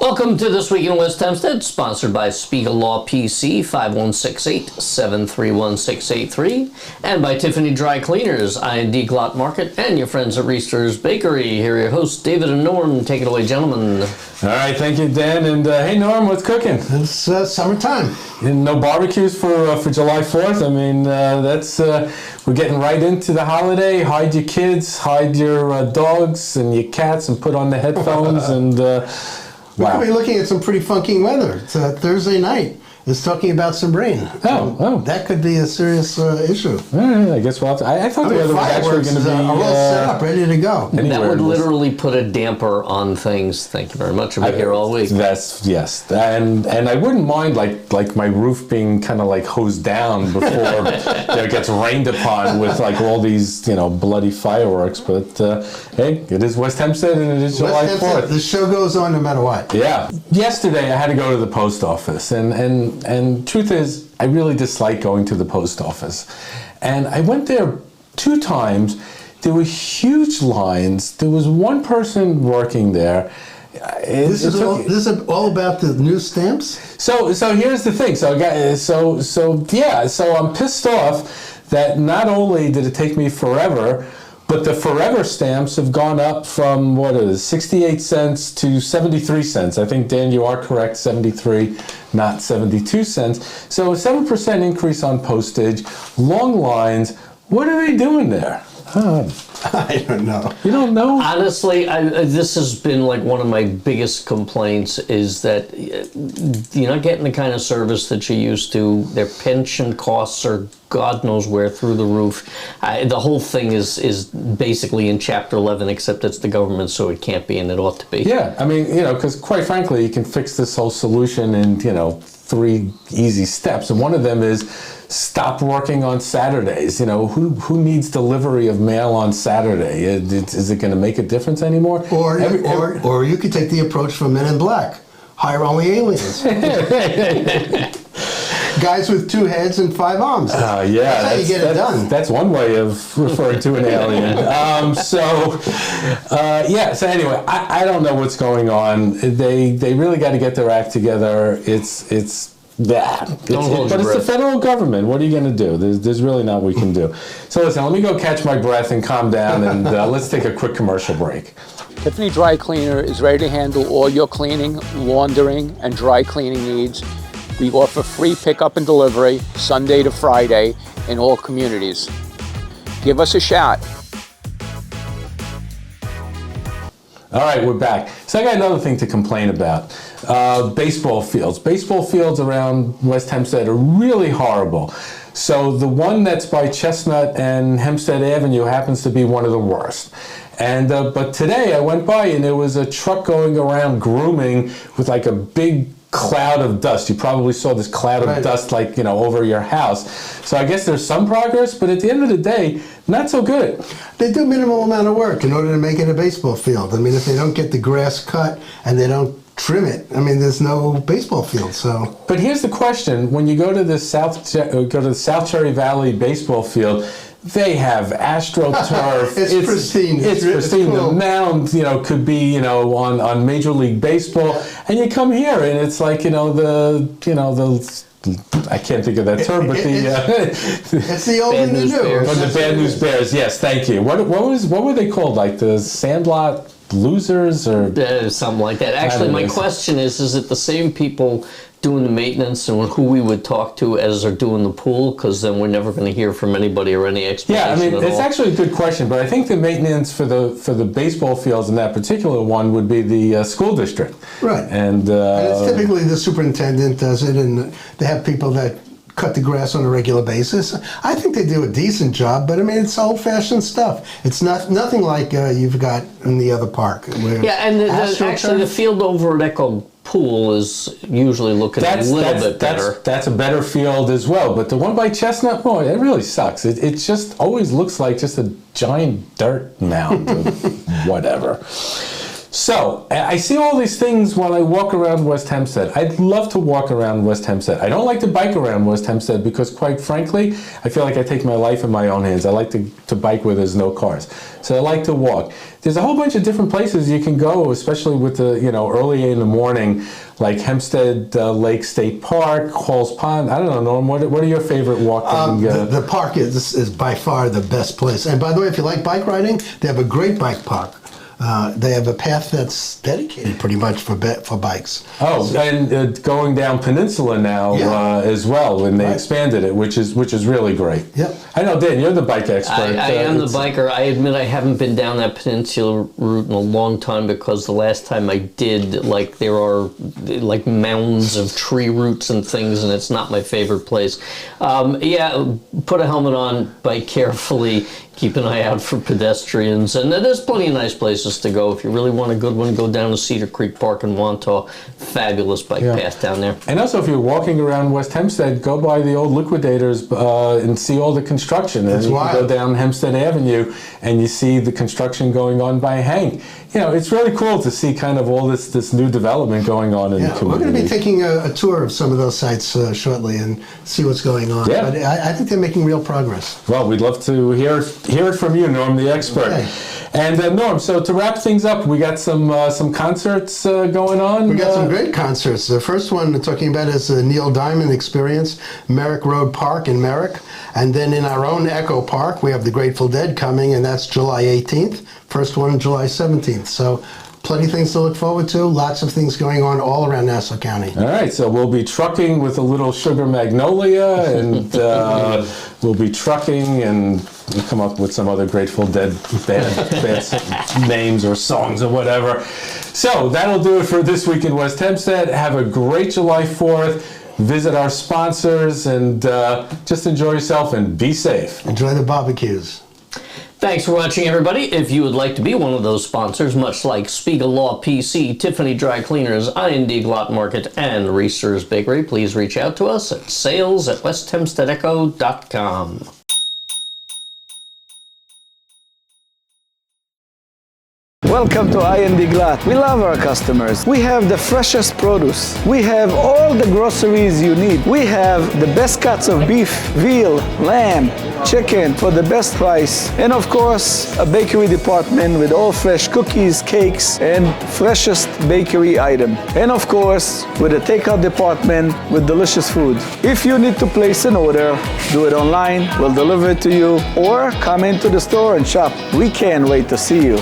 Welcome to This Week in West Hempstead, sponsored by Spiegel Law PC, 5168-731-683, and by Tiffany Dry Cleaners, I&D Glot Market, and your friends at Reister's Bakery. Here are your hosts, David and Norm. Take it away, gentlemen. All right, thank you, Dan. And hey, Norm, what's cooking? It's summertime. No barbecues for July 4th? I mean, we're getting right into the holiday. Hide your kids, hide your dogs and your cats, and put on the headphones and... We're going to be looking at some pretty funky weather. It's Thursday night. It's talking about some rain. That could be a serious issue. All right, I guess we'll have to... I thought the weather was actually going to be... all set up, ready to go. That would literally put a damper on things. Thank you very much. I've been here all week. Yes. And I wouldn't mind like my roof being kind of like hosed down before it gets rained upon with like all these, bloody fireworks. But hey, it is West Hempstead and it is July 4th. The show goes on no matter what. Yeah. Yesterday I had to go to the post office and truth is, I really dislike going to the post office. And I went there 2 times. There were huge lines. There was one person working there. This is all about the new stamps? So here's the thing. So I'm pissed off that not only did it take me forever, but the forever stamps have gone up from, 68 cents to 73 cents. I think, Dan, you are correct, 73, not 72 cents. So a 7% increase on postage, long lines. What are they doing there? I don't know. You don't know? Honestly, this has been like one of my biggest complaints is that you're not getting the kind of service that you used to. Their pension costs are God knows where through the roof. The whole thing is basically in Chapter 11, except it's the government, so it can't be, and it ought to be. Yeah, I mean, because quite frankly, you can fix this whole solution in, 3 easy steps. And one of them is stop working on Saturdays. Who needs delivery of mail on Saturday? Is it going to make a difference anymore? Or you could take the approach from Men in Black. Hire only aliens. Guys with 2 heads and 5 arms. Yeah, that's how you get it done. That's one way of referring to an alien. So anyway, I don't know what's going on. They really got to get their act together. It's the federal government. What are you going to do? There's really not what we can do. So listen, let me go catch my breath and calm down, and let's take a quick commercial break. Tiffany Dry Cleaner is ready to handle all your cleaning, laundering, and dry cleaning needs. We offer free pickup and delivery Sunday to Friday in all communities. Give us a shout. All right, we're back. So I got another thing to complain about. Baseball fields. Baseball fields around West Hempstead are really horrible. So the one that's by Chestnut and Hempstead Avenue happens to be one of the worst. And but today I went by and there was a truck going around grooming with like a big cloud of dust. You probably saw this cloud of dust over your house. So I guess there's some progress, but at the end of the day, not so good. They do minimal amount of work in order to make it a baseball field. I mean, if they don't get the grass cut and they don't trim it, I mean, there's no baseball field. So. But here's the question: when you go to the South Cherry Valley baseball field, they have AstroTurf. It's pristine. It's pristine. Cool. The mound, could be, on Major League Baseball, and you come here and it's like, the I can't think of that term, but it's the old and the new. The Bad News Bears. Yes, thank you. What were they called? Like the Sandlot Losers or something like that. Actually, my question is it the same people doing the maintenance and who we would talk to as are doing the pool? Because then we're never going to hear from anybody or any explanation. Yeah, I mean, it's actually a good question, but I think the maintenance for the baseball fields in that particular one would be the school district. Right. And it's typically the superintendent does it, and they have people that cut the grass on a regular basis. I think they do a decent job, but I mean, it's old-fashioned stuff. It's nothing like you've got in the other park. Yeah, and actually the field over at Echo Pool is usually looking a little bit better. That's a better field as well, but the one by Chestnut, it really sucks. It just always looks like just a giant dirt mound of whatever. So, I see all these things when I walk around West Hempstead. I'd love to walk around West Hempstead. I don't like to bike around West Hempstead because, quite frankly, I feel like I take my life in my own hands. I like to bike where there's no cars. So I like to walk. There's a whole bunch of different places you can go, especially with the, early in the morning, like Hempstead Lake State Park, Halls Pond. I don't know, Norm, what are your favorite walking? The park is by far the best place. And by the way, if you like bike riding, they have a great bike park. They have a path that's dedicated pretty much for bikes. Oh, and going down Peninsula now as well, and they expanded it, which is really great. Yep. I know, Dan, you're the bike expert. I am the biker. I admit I haven't been down that Peninsula route in a long time because the last time I did, there are mounds of tree roots and things, and it's not my favorite place. Put a helmet on, bike carefully. Keep an eye out for pedestrians, and there's plenty of nice places to go. If you really want a good one, go down to Cedar Creek Park in Wantagh. Fabulous bike path down there. And also, if you're walking around West Hempstead, go by the old liquidators and see all the construction. And you can go down Hempstead Avenue, and you see the construction going on by Hank. It's really cool to see kind of all this new development going on in the community. We're going to be taking a tour of some of those sites shortly and see what's going on. Yeah. But I think they're making real progress. Well, we'd love to hear it from you, Norm, the expert. Okay. And Norm, so to wrap things up, we got some concerts going on. We got some great concerts. The first one we're talking about is the Neil Diamond Experience, Merrick Road Park in Merrick. And then in our own Echo Park, we have the Grateful Dead coming, and that's July 18th. First one July 17th. So plenty of things to look forward to. Lots of things going on all around Nassau County. All right, so we'll be trucking with a little Sugar Magnolia, and we'll be trucking, and we'll come up with some other Grateful Dead band names or songs or whatever. So that'll do it for this week in West Hempstead. Have a great July 4th. Visit our sponsors, and just enjoy yourself and be safe. Enjoy the barbecues. Thanks for watching, everybody. If you would like to be one of those sponsors, much like Spiegel Law PC, Tiffany Dry Cleaners, IND Glot Market, and Reese's Bakery, please reach out to us at sales@westhempsteadecho.com. Welcome to IND Glot. We love our customers. We have the freshest produce. We have all the groceries you need. We have the best cuts of beef, veal, lamb, chicken for the best price. And of course, a bakery department with all fresh cookies, cakes, and freshest bakery item. And of course, with a takeout department with delicious food. If you need to place an order, do it online. We'll deliver it to you, or come into the store and shop. We can't wait to see you.